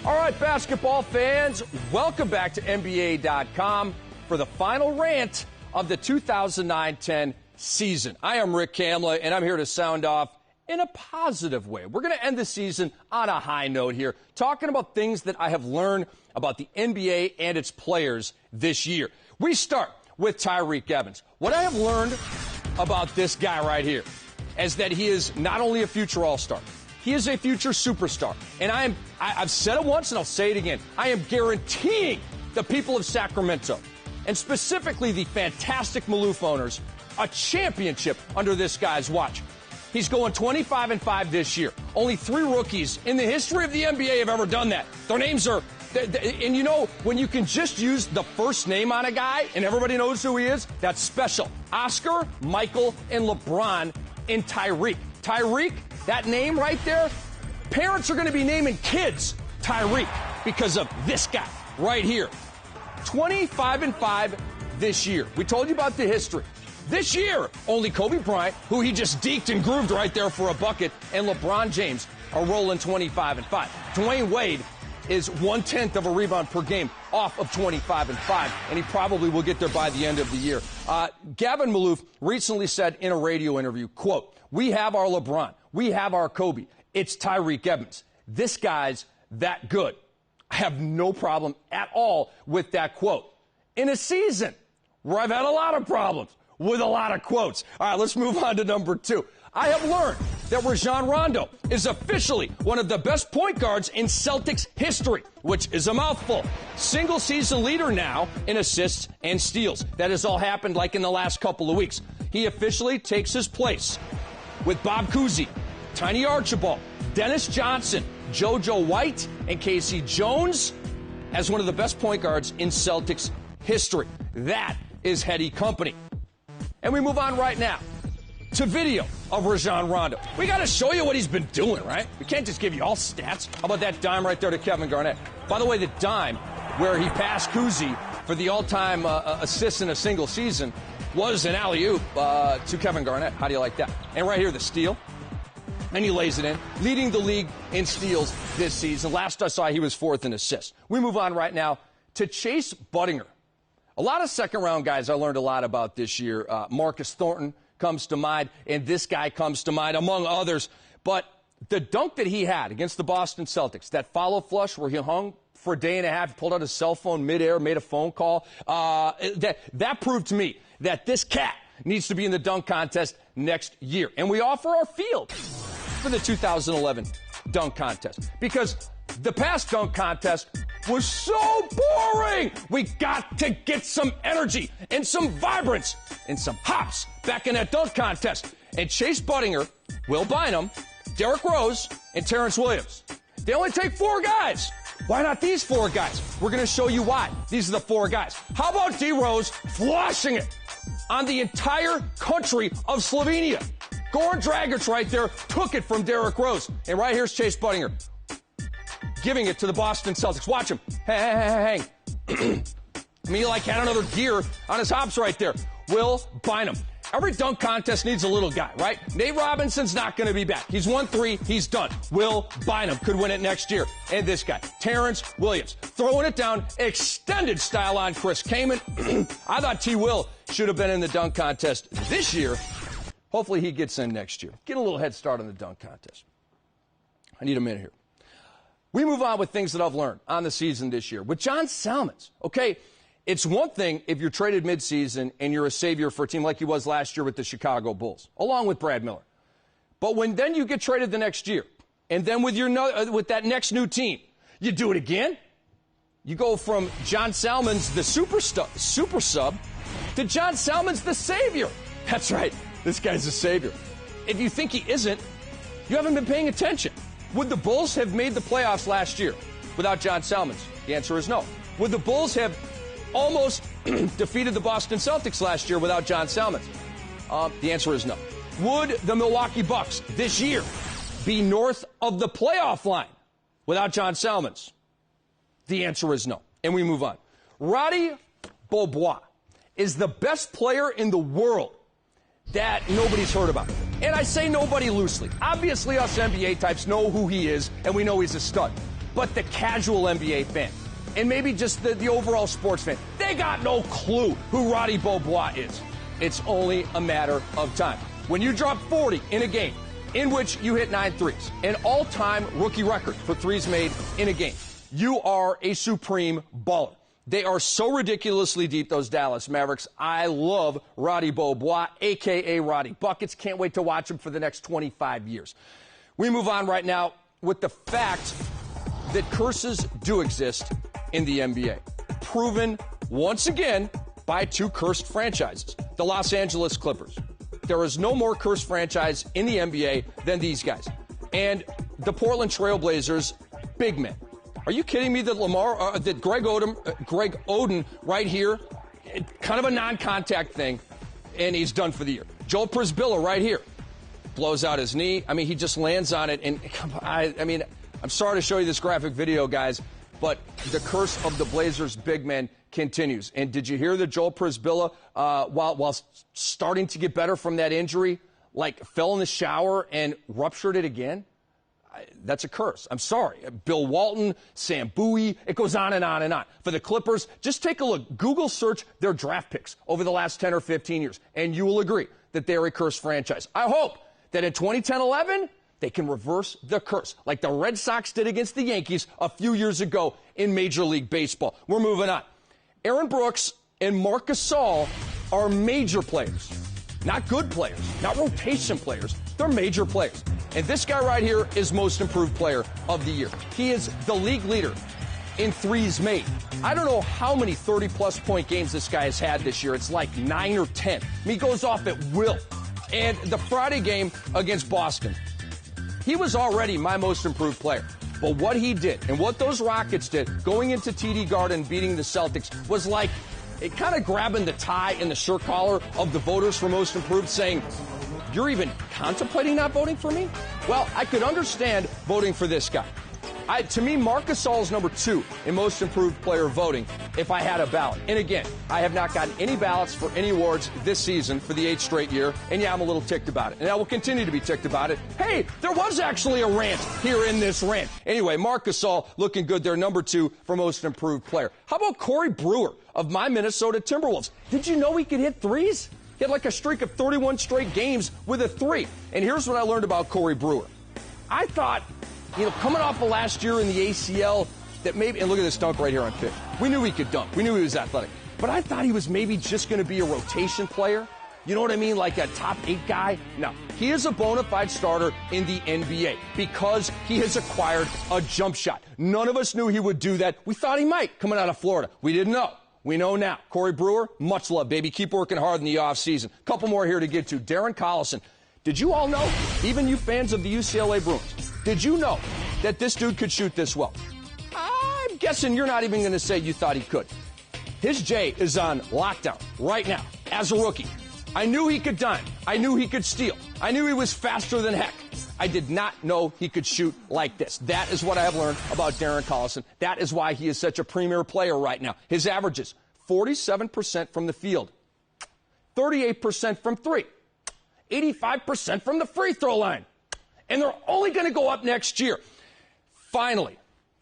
All right, basketball fans, welcome back to NBA.com for the final rant of the 2009-10 season. I am Rick Kamla, and I'm here to sound off in a positive way. We're going to end the season on a high note here, talking about things that I have learned about the NBA and its players this year. We start with Tyreke Evans. What I have learned about this guy right here is that he is not only a future All-Star, he is a future superstar. And I've said it once and I'll say it again. I am guaranteeing the people of Sacramento, and specifically the fantastic Maloof owners, a championship under this guy's watch. He's going 25-5 this year. Only 3 rookies in the history of the NBA have ever done that. Their names are, and you know, when you can just use the first name on a guy and everybody knows who he is, that's special. Oscar, Michael, and LeBron and Tyreke. Tyreke, that name right there, parents are going to be naming kids Tyreke because of this guy right here. 25-5 this year. We told you about the history. This year, only Kobe Bryant, who he just deked and grooved right there for a bucket, and LeBron James are rolling 25-5. Dwayne Wade is 1/10 of a rebound per game off of 25-5, and he probably will get there by the end of the year. Gavin Maloof recently said in a radio interview, quote, "We have our LeBron. We have our Kobe. It's Tyreke Evans. This guy's that good." I have no problem at all with that quote. In a season where I've had a lot of problems with a lot of quotes. All right, let's move on to number 2. I have learned that Rajon Rondo is officially one of the best point guards in Celtics history, which is a mouthful. Single-season leader now in assists and steals. That has all happened like in the last couple of weeks. He officially takes his place with Bob Cousy, Tiny Archibald, Dennis Johnson, JoJo White, and Casey Jones as one of the best point guards in Celtics history. That is heady company. And we move on right now to video of Rajon Rondo. We got to show you what he's been doing, right? We can't just give you all stats. How about that dime right there to Kevin Garnett? By the way, the dime where he passed Cousy for the all-time assists in a single season was an alley-oop to Kevin Garnett. How do you like that? And right here, the steal. And he lays it in, leading the league in steals this season. Last I saw, he was 4th in assists. We move on right now to Chase Budinger. A lot of second-round guys I learned a lot about this year. Marcus Thornton comes to mind, and this guy comes to mind, among others. But the dunk that he had against the Boston Celtics, that follow flush where he hung for a day and a half, pulled out his cell phone midair, made a phone call, that proved to me that this cat needs to be in the dunk contest next year. And we offer our field for the 2011 dunk contest because the past dunk contest was so boring. We got to get some energy and some vibrance and some hops back in that dunk contest. And Chase Budinger, Will Bynum, Derrick Rose, and Terrence Williams. They only take 4 guys. Why not these 4 guys? We're going to show you why. These are the 4 guys. How about D. Rose flushing it on the entire country of Slovenia? Goran Dragic right there took it from Derrick Rose. And right here's Chase Budinger giving it to the Boston Celtics. Watch him. Hang. I mean, he like had another gear on his hops right there. Will Bynum. Every dunk contest needs a little guy, right? Nate Robinson's not going to be back. He's won 3. He's done. Will Bynum could win it next year. And this guy, Terrence Williams, throwing it down, extended style on Chris Kaman. I thought T. Will should have been in the dunk contest this year. Hopefully he gets in next year. Get a little head start on the dunk contest. I need a minute here. We move on with things that I've learned on the season this year. With John Salmons, okay, it's one thing if you're traded midseason and you're a savior for a team like he was last year with the Chicago Bulls, along with Brad Miller. But when then you get traded the next year, and then with with that next new team, you do it again. You go from John Salmons, the super sub, to John Salmons, the savior. That's right. This guy's a savior. If you think he isn't, you haven't been paying attention. Would the Bulls have made the playoffs last year without John Salmons? The answer is no. Would the Bulls have almost defeated the Boston Celtics last year without John Salmons? The answer is no. Would the Milwaukee Bucks this year be north of the playoff line without John Salmons? The answer is no. And we move on. Roddy Beaubois is the best player in the world that nobody's heard about. And I say nobody loosely. Obviously, us NBA types know who he is, and we know he's a stud. But the casual NBA fan, and maybe just the overall sports fan, they got no clue who Roddy Beaubois is. It's only a matter of time. When you drop 40 in a game in which you hit 9 threes, an all-time rookie record for threes made in a game, you are a supreme baller. They are so ridiculously deep, those Dallas Mavericks. I love Roddy Beaubois, a.k.a. Roddy Buckets. Can't wait to watch him for the next 25 years. We move on right now with the fact that curses do exist in the NBA. Proven once again by 2 cursed franchises, the Los Angeles Clippers. There is no more cursed franchise in the NBA than these guys. And the Portland Trail Blazers, big men. Are you kidding me that Greg Oden right here, kind of a non-contact thing, and he's done for the year. Joel Prisbilla right here blows out his knee. I mean, he just lands on it. And I'm sorry to show you this graphic video, guys, but the curse of the Blazers' big men continues. And did you hear that Joel Prisbilla, while starting to get better from that injury, fell in the shower and ruptured it again? That's a curse. I'm sorry. Bill Walton, Sam Bowie, it goes on and on and on. For the Clippers, just take a look. Google search their draft picks over the last 10 or 15 years, and you will agree that they're a cursed franchise. I hope that in 2010-11, they can reverse the curse, like the Red Sox did against the Yankees a few years ago in Major League Baseball. We're moving on. Aaron Brooks and Marc Gasol are major players. Not good players, not rotation players. They're major players. And this guy right here is most improved player of the year. He is the league leader in threes made. I don't know how many 30-plus point games this guy has had this year. It's like 9 or 10. He goes off at will. And the Friday game against Boston, he was already my most improved player. But what he did and what those Rockets did going into TD Garden beating the Celtics was like it kind of grabbing the tie and the shirt collar of the voters for most improved, saying, you're even contemplating not voting for me? Well, I could understand voting for this guy. To me, Marc Gasol is number 2 in most improved player voting if I had a ballot. And again, I have not gotten any ballots for any awards this season for the 8th straight year. And yeah, I'm a little ticked about it. And I will continue to be ticked about it. Hey, there was actually a rant here in this rant. Anyway, Marc Gasol looking good there, number 2 for most improved player. How about Corey Brewer of my Minnesota Timberwolves? Did you know he could hit threes? He had like a streak of 31 straight games with a 3. And here's what I learned about Corey Brewer. I thought, coming off of last year in the ACL, that maybe, and look at this dunk right here on pitch. We knew he could dunk. We knew he was athletic. But I thought he was maybe just going to be a rotation player. You know what I mean? Like a top 8 guy? No. He is a bona fide starter in the NBA because he has acquired a jump shot. None of us knew he would do that. We thought he might coming out of Florida. We didn't know. We know now. Corey Brewer, much love, baby. Keep working hard in the offseason. Couple more here to get to. Darren Collison. Did you all know, even you fans of the UCLA Bruins, did you know that this dude could shoot this well? I'm guessing you're not even going to say you thought he could. His J is on lockdown right now as a rookie. I knew he could dime. I knew he could steal. I knew he was faster than heck. I did not know he could shoot like this. That is what I have learned about Darren Collison. That is why he is such a premier player right now. His averages, 47% from the field, 38% from 3, 85% from the free throw line. And they're only going to go up next year. Finally,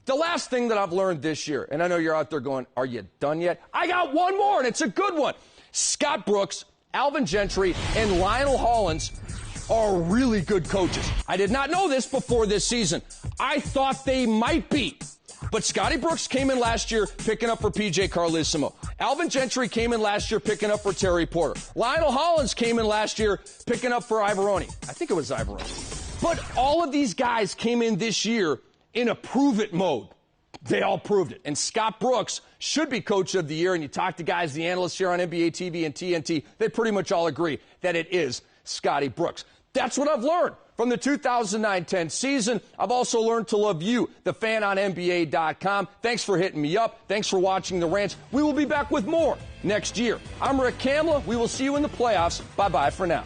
the last thing that I've learned this year, and I know you're out there going, are you done yet? I got one more, and it's a good one. Scott Brooks, Alvin Gentry, and Lionel Hollins are really good coaches. I did not know this before this season. I thought they might be. But Scotty Brooks came in last year picking up for P.J. Carlesimo. Alvin Gentry came in last year picking up for Terry Porter. Lionel Hollins came in last year picking up for Ivoroni. I think it was Ivoroni. But all of these guys came in this year in a prove-it mode. They all proved it. And Scott Brooks should be Coach of the Year. And you talk to guys, the analysts here on NBA TV and TNT, they pretty much all agree that it is Scotty Brooks. That's what I've learned from the 2009-10 season. I've also learned to love you, the fan on NBA.com. Thanks for hitting me up. Thanks for watching the rants. We will be back with more next year. I'm Rick Kamla. We will see you in the playoffs. Bye-bye for now.